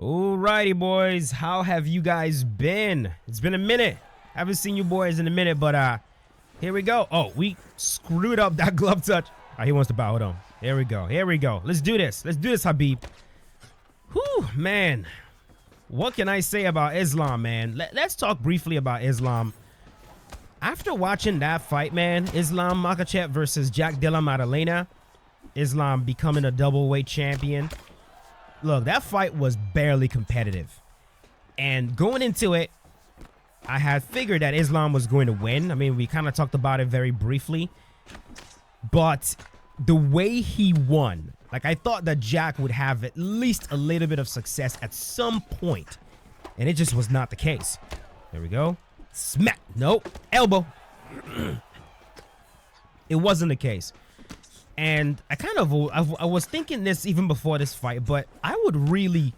Alrighty, boys. How have you guys been? It's been a minute. Haven't seen you boys in a minute, but here we go. Oh, we screwed up that glove touch. He wants to bow. Hold on. Here we go. Here we go. Let's do this. Let's do this, Habib. Whew, man. What can I say about Islam, man? Let's talk briefly about Islam. After watching that fight, man, Islam Makhachev versus Jack Della Maddalena, Islam becoming a double-weight champion. Look, that fight was barely competitive. And going into it, I had figured that Islam was going to win. I mean, we kind of talked about it very briefly. But the way he won, like, I thought that Jack would have at least a little bit of success at some point. And it just was not the case. There we go. Smack. Nope. Elbow. It wasn't the case. And I was thinking this even before this fight, but I would really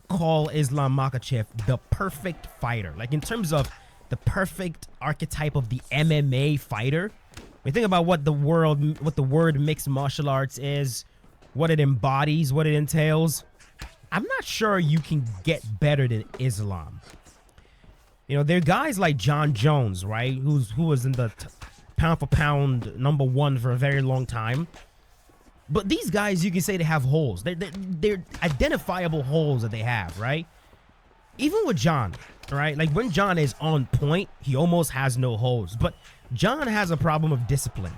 call Islam Makhachev the perfect fighter. Like, in terms of the perfect archetype of the MMA fighter. When you think about what the word mixed martial arts is, what it embodies, what it entails, I'm not sure you can get better than Islam. You know, there are guys like John Jones, right, who was in the pound for pound #1 for a very long time. But these guys, you can say they have holes. They're identifiable holes that they have, right? Even with John, right? Like, when John is on point, he almost has no holes. But John has a problem of discipline.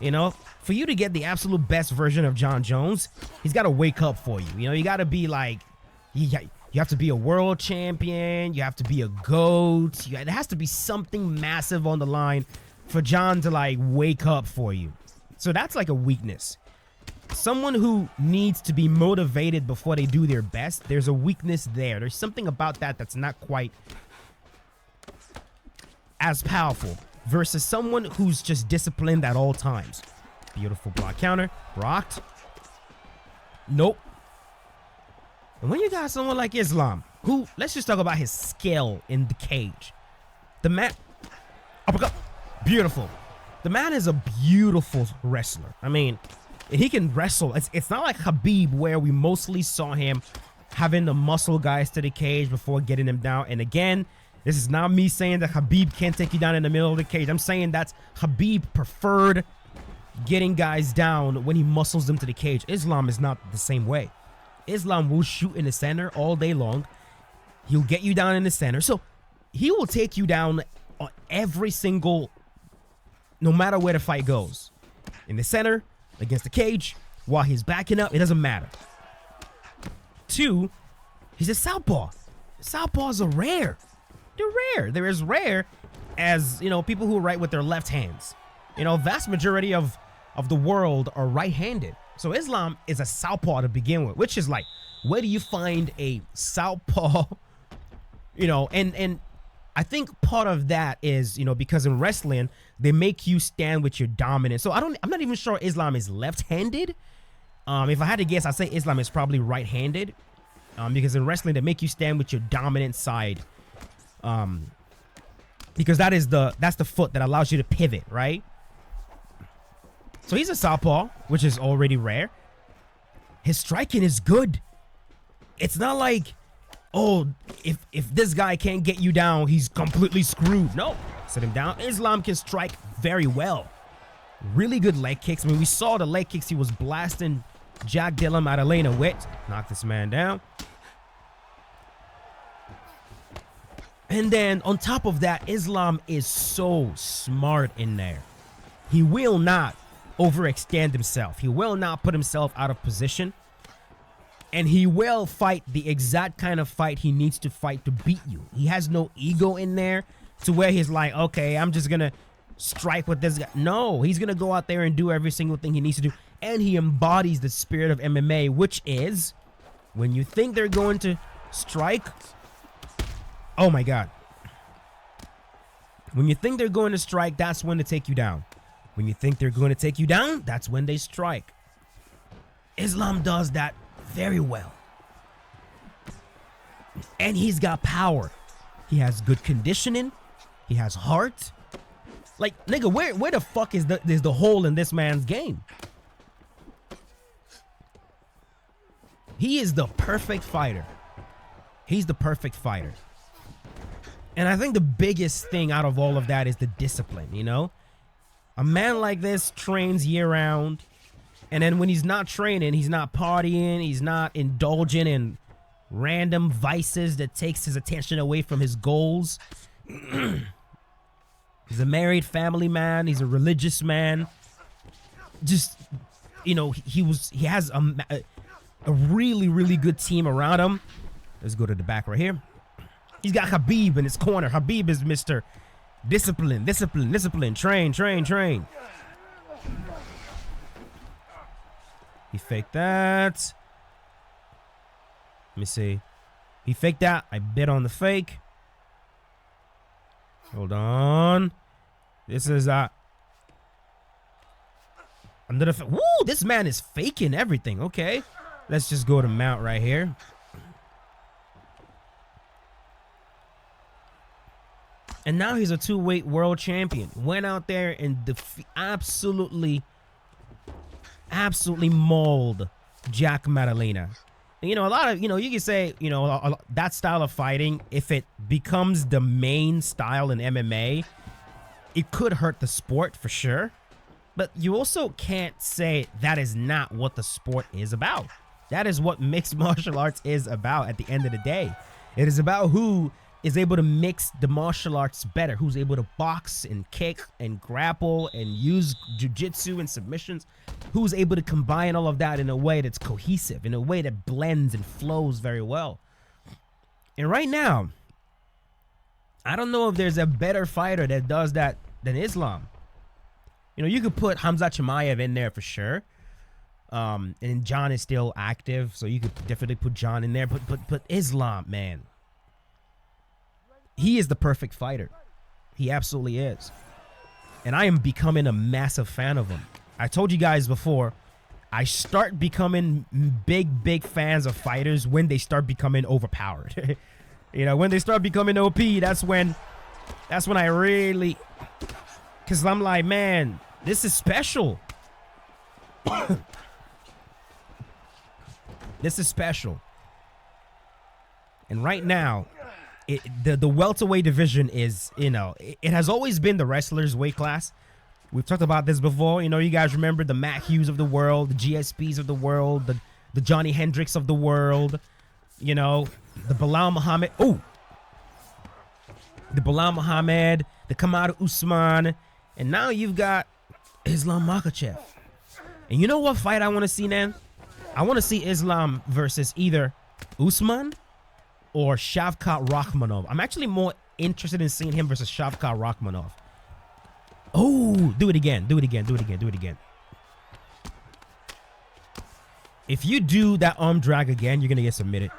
You know, for you to get the absolute best version of John Jones, he's got to wake up for you. You know, you got to be like, you have to be a world champion. You have to be a GOAT. There has to be something massive on the line for John to, like, wake up for you. So that's like a weakness. Someone who needs to be motivated before they do their best, there's a weakness there. There's something about that that's not quite as powerful versus someone who's just disciplined at all times. Beautiful block counter. Rocked. Nope. And when you got someone like Islam, who, let's just talk about his skill in the cage. The man, uppercut. Beautiful. The man is a beautiful wrestler. I mean, he can wrestle. It's not like Habib, where we mostly saw him having to muscle guys to the cage before getting them down. And again, this is not me saying that Habib can't take you down in the middle of the cage. I'm saying that's Habib preferred getting guys down when he muscles them to the cage. Islam is not the same way. Islam will shoot in the center all day long. He'll get you down in the center. So he will take you down on every single, no matter where the fight goes. In the center, against the cage, while he's backing up, it doesn't matter. 2, he's a southpaw. Southpaws are rare. They're rare. They're as rare as, you know, people who write with their left hands. You know, vast majority of the world are right-handed. So Islam is a southpaw to begin with, which is like, where do you find a southpaw? You know, and I think part of that is, you know, because in wrestling, they make you stand with your dominant. So I'm not even sure Islam is left-handed. If I had to guess, I'd say Islam is probably right-handed. Because in wrestling, they make you stand with your dominant side. Because that's the foot that allows you to pivot, right? So he's a southpaw, which is already rare. His striking is good. It's not like, oh, if this guy can't get you down, he's completely screwed. No, sit him down. Islam can strike very well. Really good leg kicks. I mean, we saw the leg kicks he was blasting Jack Della Maddalena with. Knock this man down. And then on top of that, Islam is so smart in there. He will not overextend himself. He will not put himself out of position. And he will fight the exact kind of fight he needs to fight to beat you. He has no ego in there to where he's like, okay, I'm just going to strike with this guy. No, he's going to go out there and do every single thing he needs to do. And he embodies the spirit of MMA, which is when you think they're going to strike. Oh, my God. When you think they're going to strike, that's when they take you down. When you think they're going to take you down, that's when they strike. Islam does that very well. And he's got power. He has good conditioning. He has heart. Like, nigga, where the fuck is the hole in this man's game? He is the perfect fighter. He's the perfect fighter. And I think the biggest thing out of all of that is the discipline, you know? A man like this trains year-round, and then when he's not training, he's not partying, he's not indulging in random vices that takes his attention away from his goals. He's a married family man. He's a religious man. Just, you know, he has a really, really good team around him. Let's go to the back right here. He's got Khabib in his corner. Khabib is Mr. Discipline, discipline, discipline. Train, train, train. He faked that. Let me see. He faked that. I bit on the fake. Hold on. This is under the woo, this man is faking everything. Okay. Let's just go to mount right here. And now he's a 2-weight world champion. Went out there and absolutely mauled Jack Maddalena. And, you know, a lot of, you know, you can say, you know, that style of fighting, if it becomes the main style in MMA, it could hurt the sport for sure. But you also can't say that is not what the sport is about. That is what mixed martial arts is about at the end of the day. It is about who is able to mix the martial arts better, who's able to box and kick and grapple and use jiu-jitsu and submissions, who's able to combine all of that in a way that's cohesive, in a way that blends and flows very well. And right now, I don't know if there's a better fighter that does that than Islam. You know, you could put Hamza Chimaev in there for sure. And John is still active, so you could definitely put John in there. But Islam, man, he is the perfect fighter. He absolutely is. And I am becoming a massive fan of him. I told you guys before, I start becoming big fans of fighters when they start becoming overpowered. You know, when they start becoming OP, that's when I really, because I'm like, man, this is special. This is special. And right now, the welterweight division is, you know, it has always been the wrestlers' weight class. We've talked about this before. You know, you guys remember the Matt Hughes of the world, the GSPs of the world, the Johnny Hendricks of the world, you know, the Bilal Muhammad. Oh, the Bilal Muhammad, the Kamaru Usman, and now you've got Islam Makhachev. And you know what fight I want to see, man? I want to see Islam versus either Usman or Shavkat Rakhmonov. I'm actually more interested in seeing him versus Shavkat Rakhmonov. Oh, do it again. Do it again. Do it again. Do it again. If you do that arm drag again, you're going to get submitted.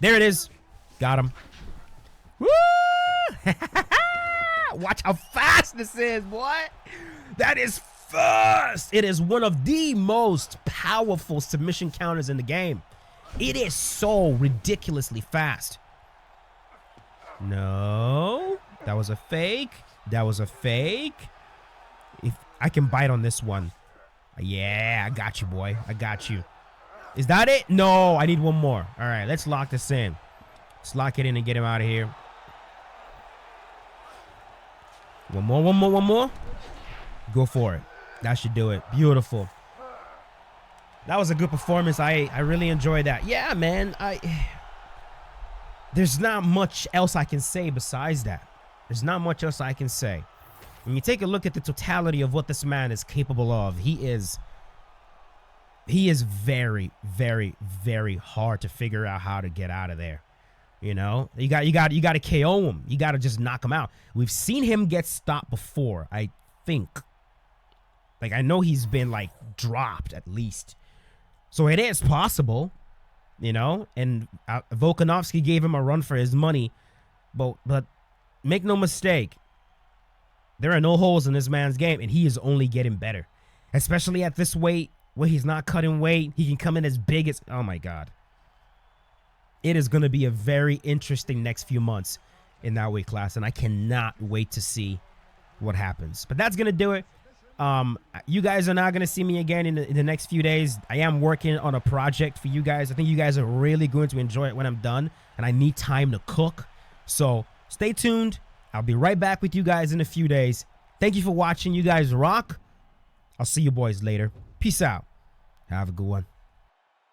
There it is. Got him. Woo! Watch how fast this is, boy. That is fast. It is one of the most powerful submission counters in the game. It is so ridiculously fast. No, that was a fake. That was a fake. If I can bite on this one. Yeah, I got you, boy. I got you. Is that it? No, I need one more. All right, let's lock this in. Let's lock it in and get him out of here. One more, one more, one more. Go for it. That should do it. Beautiful. That was a good performance. I really enjoyed that. Yeah, man. There's not much else I can say besides that. There's not much else I can say. When you take a look at the totality of what this man is capable of, he is very, very, very hard to figure out how to get out of there. You know, you got to KO him. You got to just knock him out. We've seen him get stopped before, I think. Like, I know he's been, like, dropped at least. So it is possible, you know. And Volkanovski gave him a run for his money. But make no mistake, there are no holes in this man's game, and he is only getting better. Especially at this weight, where he's not cutting weight. He can come in as big as... Oh, my God. It is going to be a very interesting next few months in that weight class, and I cannot wait to see what happens. But that's going to do it. You guys are not going to see me again in the next few days. I am working on a project for you guys. I think you guys are really going to enjoy it when I'm done, and I need time to cook. So stay tuned. I'll be right back with you guys in a few days. Thank you for watching. You guys rock. I'll see you boys later. Peace out. Have a good one.